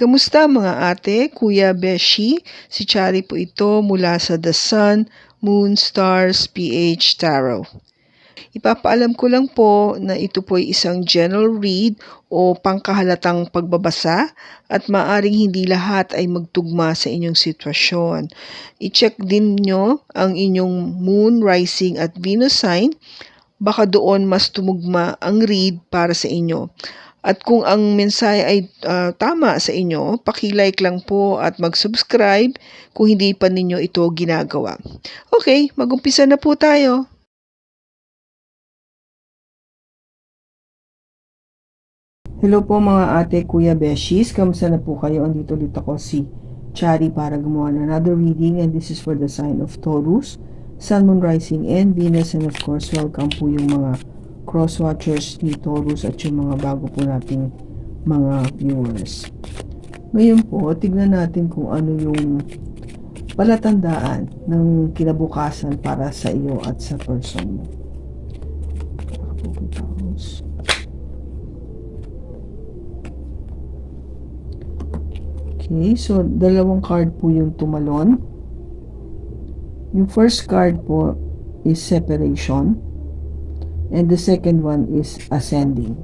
Kamusta mga ate, kuya, beshi? Si Chari po ito mula sa The Sun, Moon, Stars, PH Tarot. Ipapaalam ko lang po na ito po ay isang general read o pangkahalatang pagbabasa at maaring hindi lahat ay magtugma sa inyong sitwasyon. I-check din nyo ang inyong Moon, Rising at Venus sign. Baka doon mas tumugma ang read para sa inyo. At kung ang mensahe ay tama sa inyo, paki-like lang po at mag-subscribe kung hindi pa ninyo ito ginagawa. Okay, mag-umpisa na po tayo. Hello po mga ate, kuya, beshis. Kamusta na po kayo? Andito ulit ako si Chari para gumawa ng another reading, and this is for the sign of Taurus, Sun, Moon, Rising, and Venus. And of course, welcome po yung mga cross-watchers ni Taurus at yung mga bago po nating mga viewers. Ngayon po, tignan natin kung ano yung palatandaan ng kinabukasan para sa iyo at sa person mo. Okay, so dalawang card po yung tumalon. Yung first card po is separation, and the second one is ascending.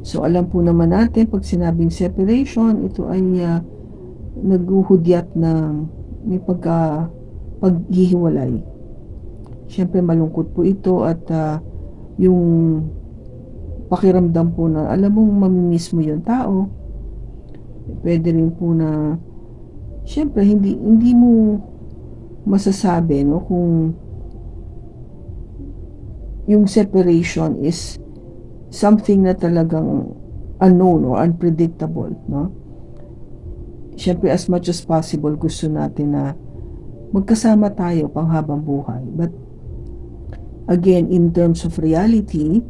So alam po naman natin, pag sinabing separation, ito ay naghuhudyat ng may paghihiwalay. Siyempre malungkot po ito at yung pakiramdam po na alam mong mamimiss mo yung tao. Pwede rin po na siyempre hindi mo masasabi no kung yung separation is something na talagang unknown or unpredictable, no? Siyempre as much as possible gusto natin na magkasama tayo panghabang buhay, but again, in terms of reality,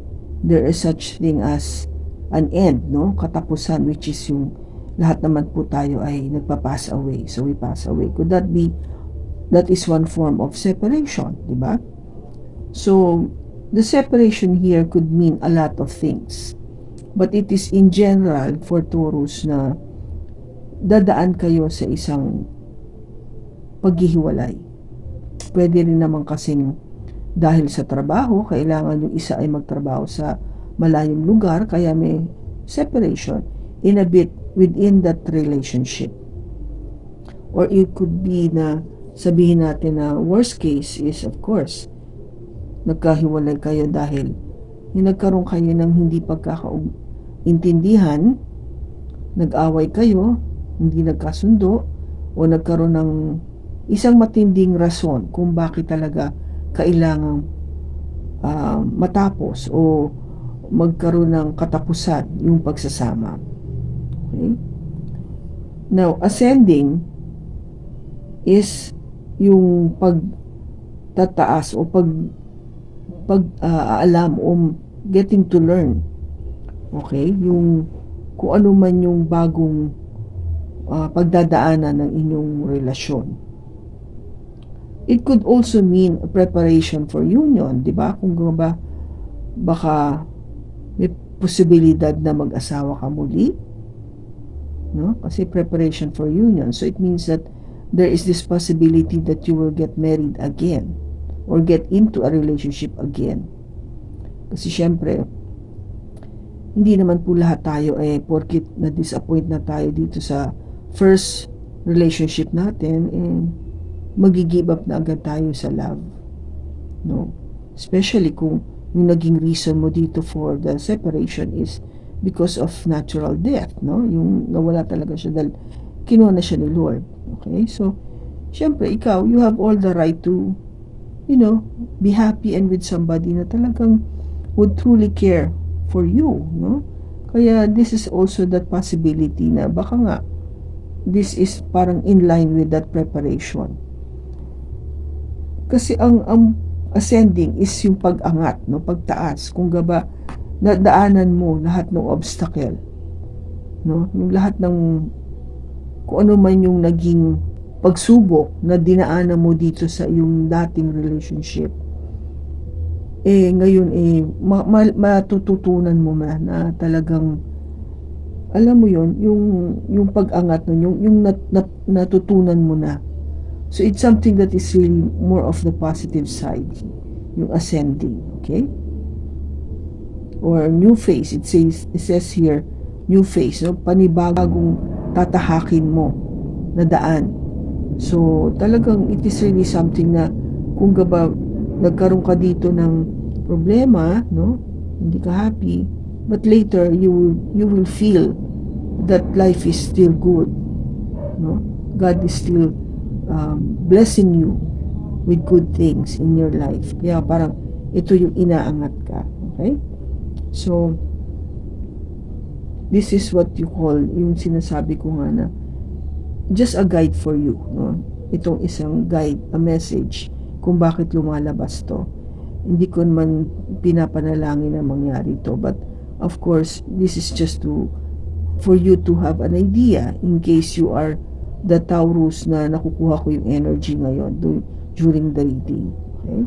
there is such thing as an end, no? Katapusan, which is yung lahat naman po tayo ay nagpa-pass away. So we pass away. Could that be, that is one form of separation, di ba? So the separation here could mean a lot of things. But it is in general for Taurus na dadaan kayo sa isang paghihiwalay. Pwede rin naman kasing dahil sa trabaho, kailangan yung isa ay magtrabaho sa malayong lugar, kaya may separation in a bit within that relationship. Or it could be na sabihin natin na worst case is of course nagkahiwalay kayo dahil nagkaroon kayo ng hindi pagkakaintindihan, nag-away kayo, hindi nagkasundo, o nagkaroon ng isang matinding rason kung bakit talaga kailangang matapos o magkaroon ng katapusan yung pagsasama. Okay? Now, ascending is yung pagtataas o pag-aalam o getting to learn. Okay? Yung kung ano man yung bagong pagdadaanan ng inyong relasyon. It could also mean a preparation for union, di ba? Kung ba baka may posibilidad na mag-asawa ka muli, no? Kasi preparation for union. So it means that there is this possibility that you will get married again or get into a relationship again. Kasi syempre, hindi naman po lahat tayo porkit na-disappoint na tayo dito sa first relationship natin, mag-give up na agad tayo sa love. No? Especially kung yung naging reason mo dito for the separation is because of natural death, no? Yung nawala talaga siya dahil kinuha na siya ni Lord. Okay? So, syempre, ikaw, you have all the right to, be happy and with somebody na talagang would truly care for you, no? Kaya, this is also that possibility na baka nga, this is parang in line with that preparation. Kasi ang ascending is yung pag-angat, no? Pagtaas. Kung gaba, nadaanan mo lahat ng obstacle, no? Yung lahat ng kung ano man yung naging pagsubok na dinaanan mo dito sa yung dating relationship, ngayon matututunan mo na talagang alam mo yon, yung pag-angat nun, yung natutunan mo na. So it's something that is really more of the positive side, yung ascending, okay? Or new phase, it says here, new phase, no? Panibagong tatahakin mo na daan. So talagang it is really something na kung nagkaroon ka dito ng problema, no? Hindi ka happy, but later you will feel that life is still good, no? God is still blessing you with good things in your life. Kaya parang ito yung inaangat ka, okay? So this is what you call, yung sinasabi ko nga na just a guide for you, no? Itong isang guide, a message kung bakit lumalabas to. Hindi ko man pinapanalangin na mangyari to, but of course this is just for you to have an idea in case you are the Taurus na nakukuha ko yung energy ngayon during the reading. Okay?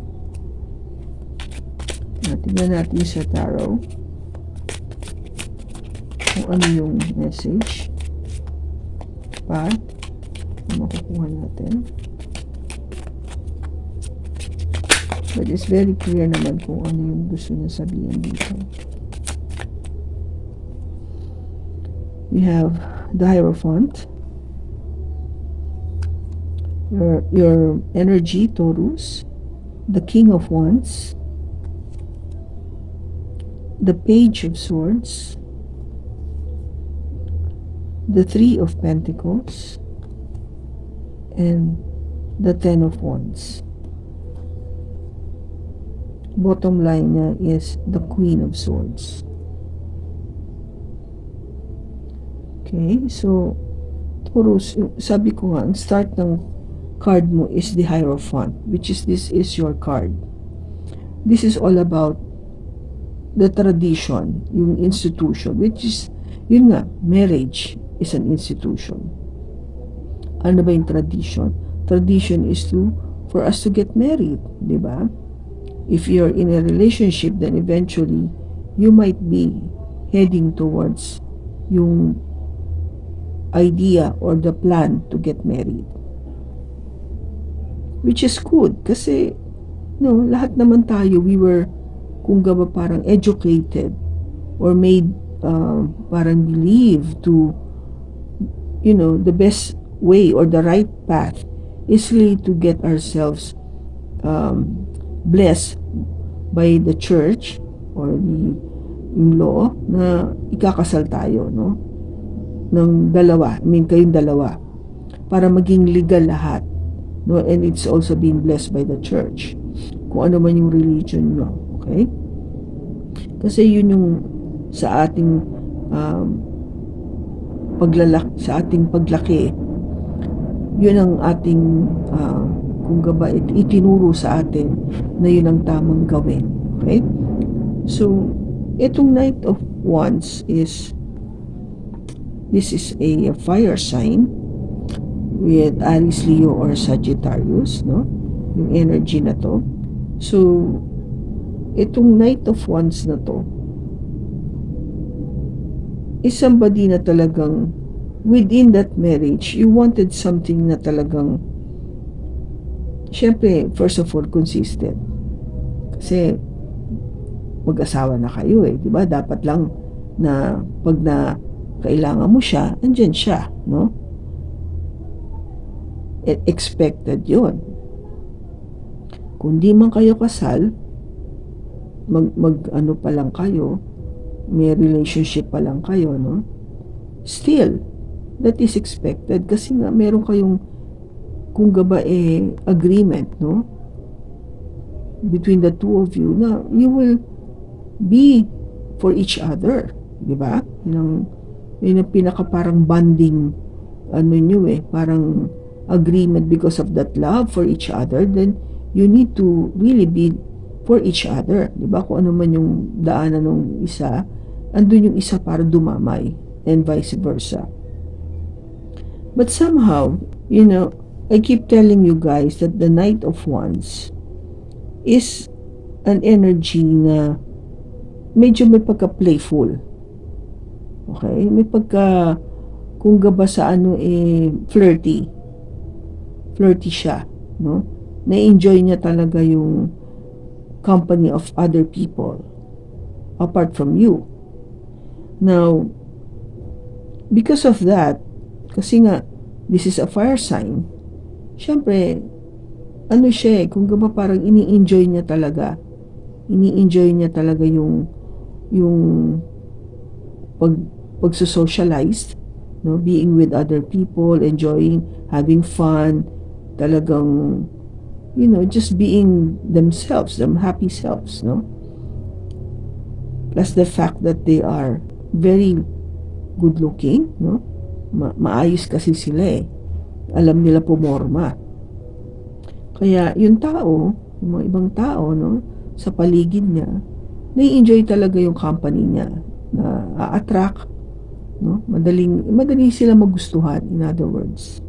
Tingnan natin sa tarot kung ano yung message pa makukuha natin. But it's very clear naman kung ano yung gusto niya sabihin dito. We have the Hierophant. Your energy, Taurus. The King of Wands. The Page of Swords. The Three of Pentacles. And the Ten of Wands. Bottom line niya is the Queen of Swords. Okay, so Taurus, sabi ko nga, ang start ng card mo is the Hierophant, which is this is your card. This is all about the tradition, yung institution, which is, yun nga, marriage is an institution. Ano ba yung tradition? Tradition is for us to get married, di ba? If you're in a relationship, then eventually you might be heading towards yung idea or the plan to get married, which is good kasi no, lahat naman tayo, we were parang educated or made parang believe to, the best way or the right path is really to get ourselves blessed by the church or yung law na ikakasal tayo, no? Ng dalawa, kayong dalawa, para maging legal lahat, no? And it's also being blessed by the church, kung ano man yung religion nyo, okay? Kasi yun yung sa ating paglaki, yun ang ating itinuro sa atin na yun ang tamang gawin. Okay? So, itong Knight of Wands this is a fire sign with Aries, Leo, or Sagittarius, no? Yung energy na to. So, itong Knight of Wands na to is somebody na talagang within that marriage, you wanted something na talagang syempre, first of all, consistent. Kasi mag-asawa na kayo di ba? Dapat lang na pag na kailangan mo siya, andyan siya, no? Expected yun. Kung di man kayo kasal, ano pa lang kayo, may relationship pa lang kayo, no? Still, that is expected kasi nga meron kayong agreement, no? Between the two of you na you will be for each other, di ba? Yun ang pinaka parang bonding parang agreement because of that love for each other. Then you need to really be for each other, di ba? Kung ano man yung daanan ng isa, andun yung isa para dumamay, and vice versa. But somehow, I keep telling you guys that the Knight of Wands is an energy na medyo may pagka-playful. Okay? May pagka, kung ba sa ano flirty. Flirty siya, no? Na-enjoy niya talaga yung company of other people apart from you. Now, because of that, kasi nga, this is a fire sign, syempre, ano siya kung ba parang ini-enjoy niya talaga. Ini-enjoy niya talaga yung pag pagso-socialize, no, being with other people, enjoying, having fun, talagang, just being themselves, them happy selves, no? Plus the fact that they are very good looking, no? Maayos kasi sila eh. Alam nila pumorma. Kaya yung tao, yung mga ibang tao, no, sa paligid niya, nai-enjoy talaga yung company niya, na a-attract, no? Madaling sila magustuhan, in other words.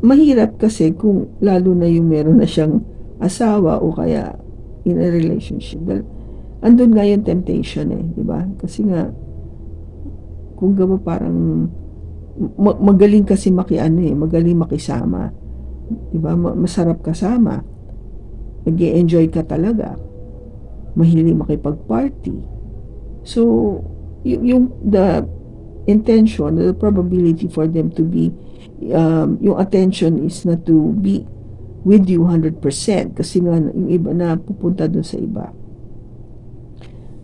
Mahirap kasi kung lalo na yung meron na siyang asawa o kaya in a relationship. Dahil andun nga yung temptation eh, di ba? Kasi nga, kung gaba parang magaling kasi magaling makisama. Di ba? Masarap kasama. Nag-enjoy ka talaga. Mahilig makipag-party. So, yung the intention, the probability for them to be, yung attention is not to be with you 100% kasi nga yung iba na pupunta dun sa iba.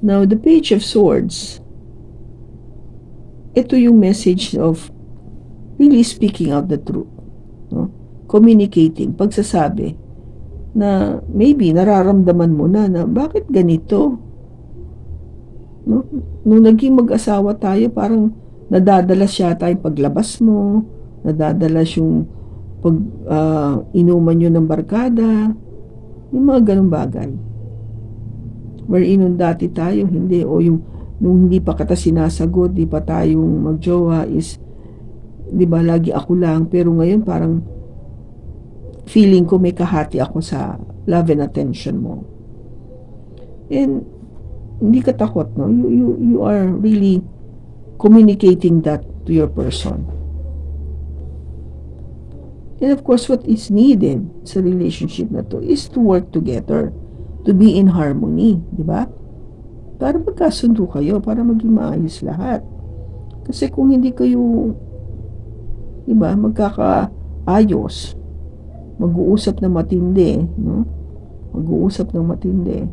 Now, the Page of Swords, ito yung message of really speaking out the truth, no? Communicating, pagsasabi na maybe nararamdaman mo na bakit ganito, no? Nung naging mag-asawa tayo, parang nadadalas yata yung paglabas mo, nadadalas yung pag inuman nyo ng barkada, yung mga ganung bagay. Wherein nung dati tayo, hindi, o yung nung hindi pa kita sinasagot, di pa tayong magjowa is, di ba, lagi ako lang, pero ngayon parang feeling ko may kahati ako sa love and attention mo. And hindi ka takot, no? You are really communicating that to your person. And of course, what is needed sa relationship na to is to work together, to be in harmony, di ba? Para magkasundo kayo, para maging maayos lahat. Kasi kung hindi kayo, di ba, magkakaayos, mag-uusap na matindi, no? Mag-uusap ng matindi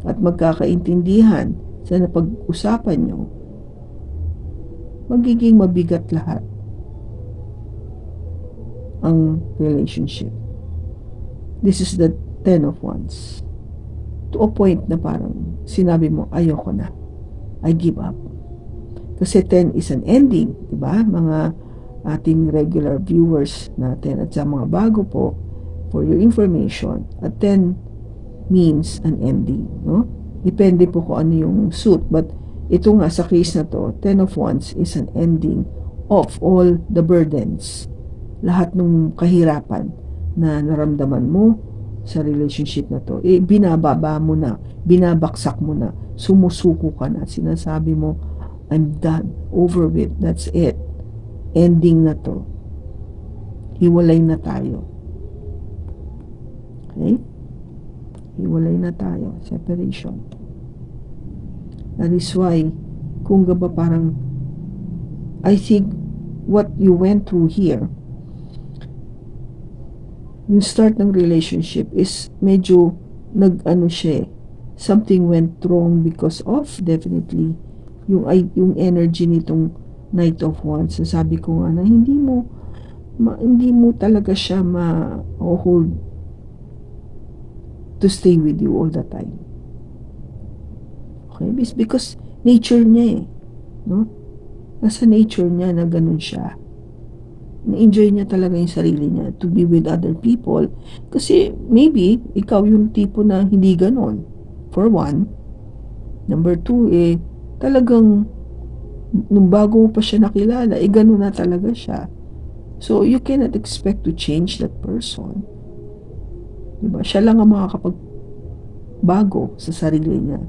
at magkakaintindihan sa napag-usapan nyo, magiging mabigat lahat ang relationship. This is the 10 of Wands. To a point na parang sinabi mo, ayoko na. I give up. Kasi 10 is an ending, di ba? Mga ating regular viewers natin at sa mga bago po, for your information, a 10 means an ending, no? Depende po kung ano yung suit, but ito nga sa case na to, 10 of Wands is an ending of all the burdens, lahat ng kahirapan na naramdaman mo sa relationship na to, binababa mo na, binabaksak mo na, sumusuko ka na, sinasabi mo, I'm done, over with, that's it, ending na to, hiwalay na tayo. Okay? Hiwalay na tayo, separation. That is why, kung ba parang, I think what you went through here, yung start ng relationship is medyo nag-ano siya, something went wrong because of definitely yung energy nitong Knight of Wands. Sabi ko nga na hindi mo talaga siya ma-hold to stay with you all the time. Okay? Because nature niya no? Nasa nature niya na ganun siya. Na-enjoy niya talaga yung sarili niya to be with other people. Kasi maybe ikaw yung tipo na hindi ganun. For one. Number two, talagang nung bago mo pa siya nakilala, ganun na talaga siya. So, you cannot expect to change that person. Diba? Siya lang ang makakapagbago sa sarili niya.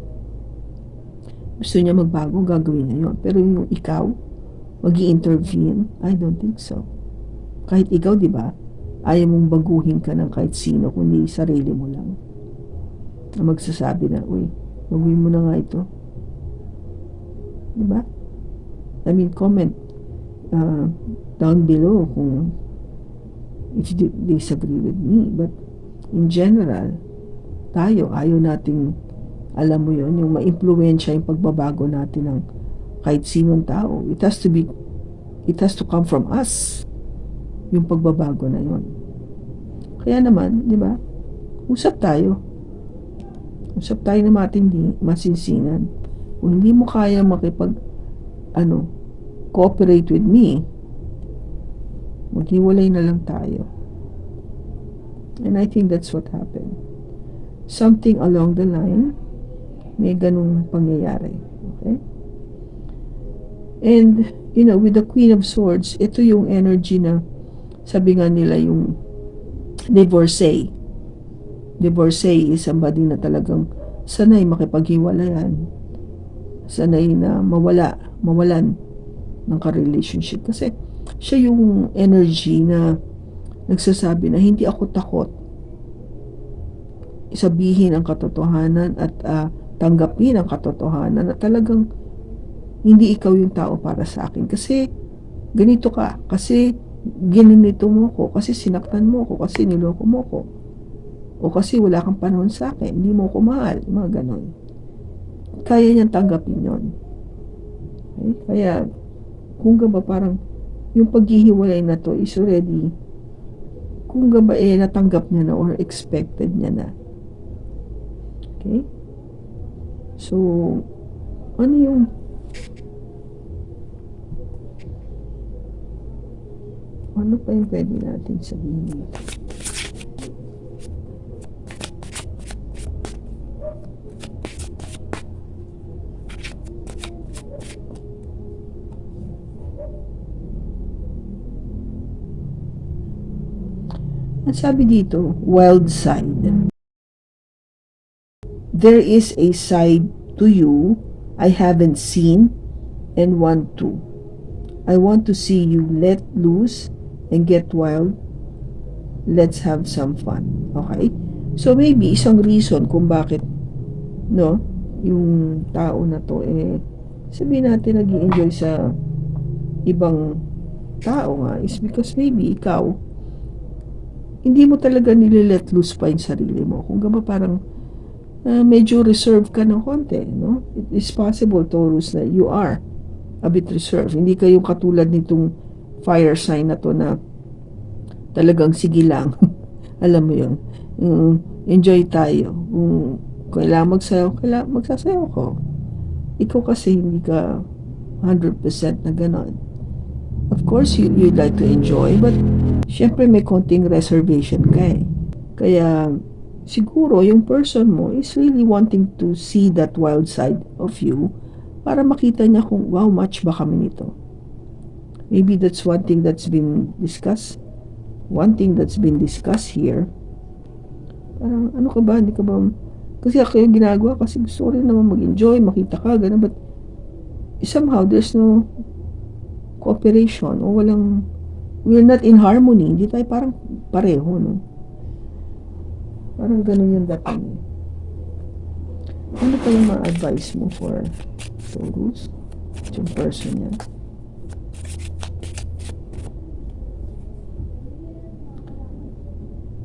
gusto niya magbago, gagawin niya yun. Pero yung ikaw, mag-i-intervene, I don't think so. Kahit ikaw, di ba, ayaw mong baguhin ka ng kahit sino, kundi sarili mo lang. Na magsasabi na, uy, baguhin mo na nga ito. Di ba? I mean, comment down below kung if you disagree with me. But in general, tayo, ayaw nating, alam mo yon, yung ma-impluwensya yung pagbabago natin ng kahit sinong tao. It has to come from us, yung pagbabago na yon. Kaya naman, di ba, usap tayo na matindi, masinsinan. Kung hindi mo kaya cooperate with me, maghiwalay na lang tayo. And I think that's what happened. Something along the line, may ganung pangyayari. Okay? And, with the Queen of Swords, ito yung energy na, sabi nga nila, yung divorcee. Divorcee is somebody na talagang sanay makipaghiwalayan. Sanay na mawalan ng ka-relationship. Kasi, siya yung energy na nagsasabi na hindi ako takot sabihin ang katotohanan at tanggapin ang katotohanan na talagang hindi ikaw yung tao para sa akin. Kasi ganito ka, kasi ginanito mo ko, kasi sinaktan mo ko, kasi niloko mo ko, o kasi wala kang panahon sa akin, hindi mo ko mahal, mga ganon. Kaya niyang tanggapin yon. Okay? Kaya kung ba parang yung paghihiwalay na to is already, kung ba natanggap niya na or expected niya na. Okay? So, ano yung ano pa yung pwede natin sabihin dito? At sabi dito, wild side. There is a side to you I haven't seen and want to. I want to see you let loose and get wild. Let's have some fun. Okay? So maybe isang reason kung bakit yung tao na to sabihin natin nag-i-enjoy sa ibang tao nga is because maybe ikaw hindi mo talaga nililet loose pa yung sarili mo. Kung ba parang medyo reserved ka ng konti, no? It is possible, Taurus, na you are a bit reserved. Hindi kayo katulad nitong fire sign na to na talagang sige lang. Alam mo yun. Enjoy tayo. Kung kailangan magsasayaw ko. Ikaw kasi hindi ka 100% na ganon. Of course, you'd like to enjoy, but syempre may konting reservation ka eh. Kaya siguro yung person mo is really wanting to see that wild side of you para makita niya kung wow, match ba kami nito. Maybe that's one thing that's been discussed. One thing that's been discussed here. Parang ano ka ba, hindi ka ba, kasi ako yung ginagawa kasi gusto ko rin naman mag-enjoy, makita ka, gano'n, but somehow there's no cooperation o we're not in harmony, hindi tayo parang pareho, no? Parang ganun yung dating. Ano pa yung ma-advise mo for Taurus? Yung person yan.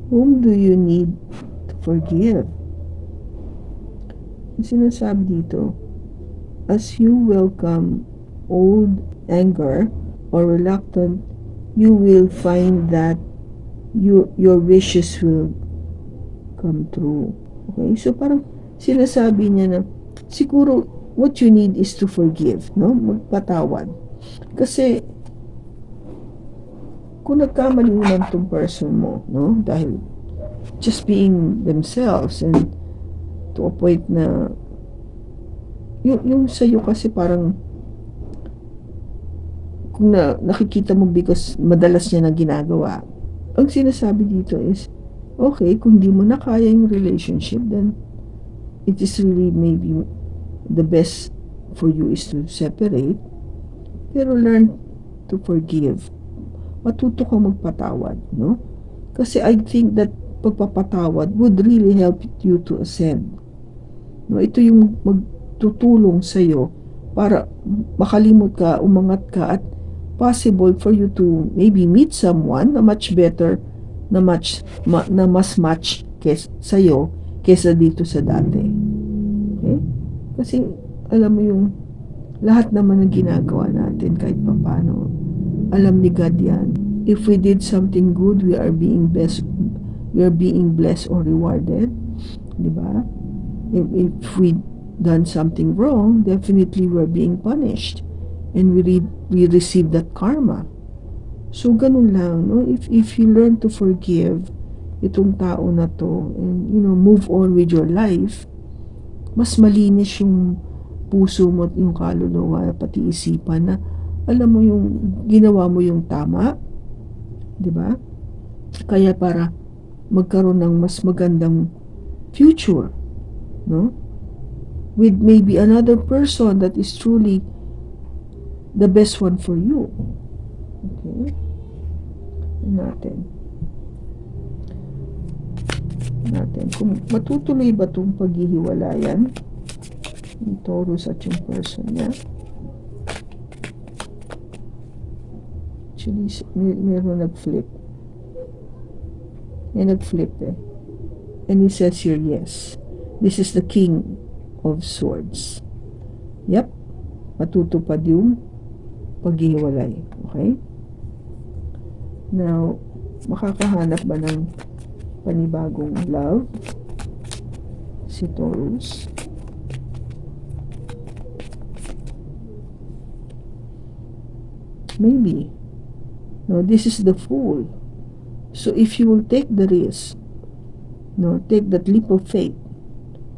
Whom do you need to forgive? Yung sinasabi dito, as you welcome old anger or reluctant, you will find that your wishes will come true. Okay? So parang sinasabi niya na siguro what you need is to forgive, no? Magpatawad. Kasi kung nagkamali naman tong person mo, no? Dahil just being themselves and to a point na yung sa'yo kasi parang kung nakikita mo because madalas niya na ginagawa, ang sinasabi dito is okay, kung di mo na kaya yung relationship, then it is really maybe the best for you is to separate, pero learn to forgive. Matuto kang magpatawad, no? Kasi I think that pagpapatawad would really help you to ascend. No, ito yung magtutulong sa iyo para makalimot ka, umangat ka, at possible for you to maybe meet someone na much better, na mas match sa iyo kesa dito sa dati. Okay? Kasi alam mo yung lahat naman ng ginagawa natin kahit paano, alam ni God yan. If we did something good, we are being blessed or rewarded. Diba? If we done something wrong, definitely we're being punished. And we receive that karma. So, ganun lang, no? If you learn to forgive itong tao na to, and, move on with your life, mas malinis yung puso mo at yung kaluluwa, pati isipan na, alam mo yung ginawa mo yung tama, di ba? Kaya para magkaroon ng mas magandang future, no? With maybe another person that is truly the best one for you. Okay? Natin. Kung matutuloy ba itong paghihiwalayan ng Taurus at yung person niya. Actually, meron nag-flip. May nag-flip eh. And he says here, yes. This is the King of Swords. Yep. Matutupad yung paghihiwalay. Okay? Now, makakahanap ba ng panibagong love si Taurus? Maybe. No, this is the Fool. So if you will take the risk, no, take that leap of faith,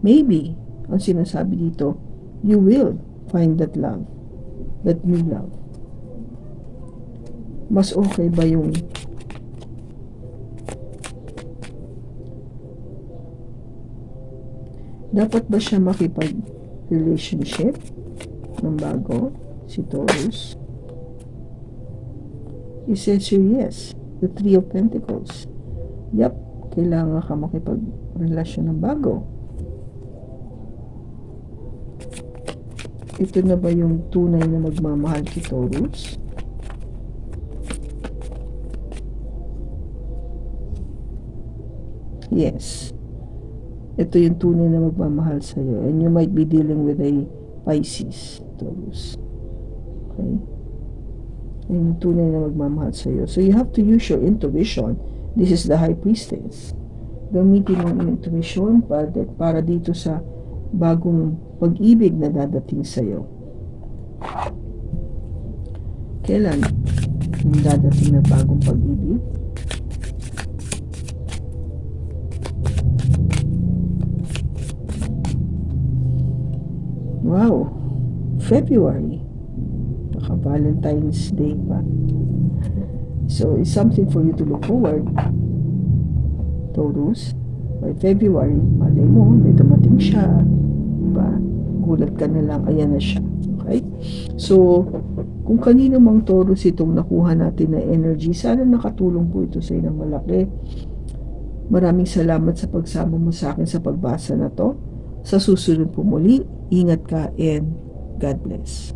maybe, ang sinasabi dito, you will find that love, that new love. Mas okay ba yung dapat ba siya makipag-relationship ng bago, si Taurus? He says here, yes. The Three of Pentacles. Yep, kailangan ka makipag-relasyon ng bago. Ito na ba yung tunay na magmamahal kay Taurus? Yes. Ito yung tunay na magmamahal sa'yo. And you might be dealing with a Pisces, Taurus. Okay? Yung tunay na magmamahal sa'yo. So you have to use your intuition. This is the High Priestess. Gamitin ang intuition para dito sa bagong pag-ibig na dadating sa'yo. Kailan yung dadating na bagong pag-ibig? Wow! February. Valentine's Day pa. So, it's something for you to look forward. Taurus, by February, malay mo, may dumating siya. Diba? Gulat ka na lang, ayan na siya. Okay? So, kung kanino mang Taurus itong nakuha natin na energy, sana nakatulong po ito sa inang malaki. Maraming salamat sa pagsama mo sa akin sa pagbasa na to. Sa susunod po muli, ingat ka and God bless.